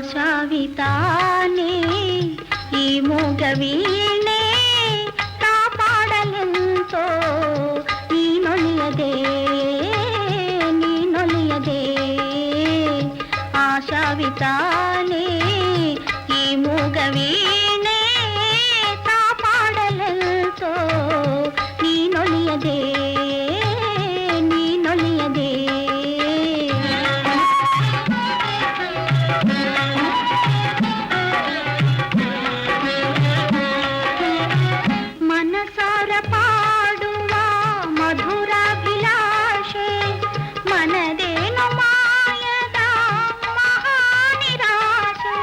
ಆಶಾವಿತಾನೆ ಈ ಮೂಗವೀಣೆ ಕಾಪಾಡಲೆಂತೋ ನೀನೊಲಿಯದೆ ಆಶಾವಿತಾನೆ ಈ ಮೂಗವೀಣೆ ಕಾಪಾಡಲೆಂತೋ ನೀನೊಲಿಯದೆ ಮನಸಾರ ಪಾಡುವ ಮಧುರಾಭಿಲಾಷೆ ಮನದೇನು ಮಾಯದ ಮಹಾನಿರಾಶೆ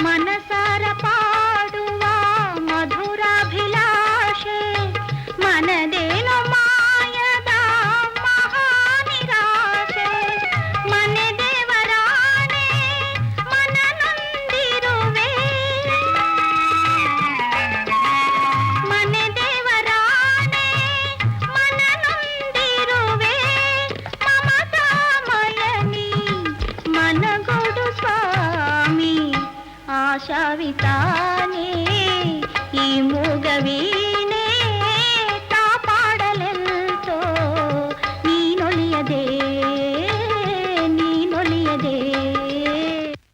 ಮನಸಾರ ಪಾಡುವ ಮಧುರಾಭಿಲಾಷೆ ಮನದೇನು ಮಾಯದ ಮಹಾನಿರಾಶೆ ಮನೆ ದೇವರಾಣೆ ಮನನೊಂದಿರುವೆ ಮನೆ ದೇವರಾಣೆ ಮನನೊಂದಿರುವೆ ಮಮತಾಮಯನಿ ಮನಗೊಡು ಸ್ವಾಮಿ ಆಶಾವಿತಾ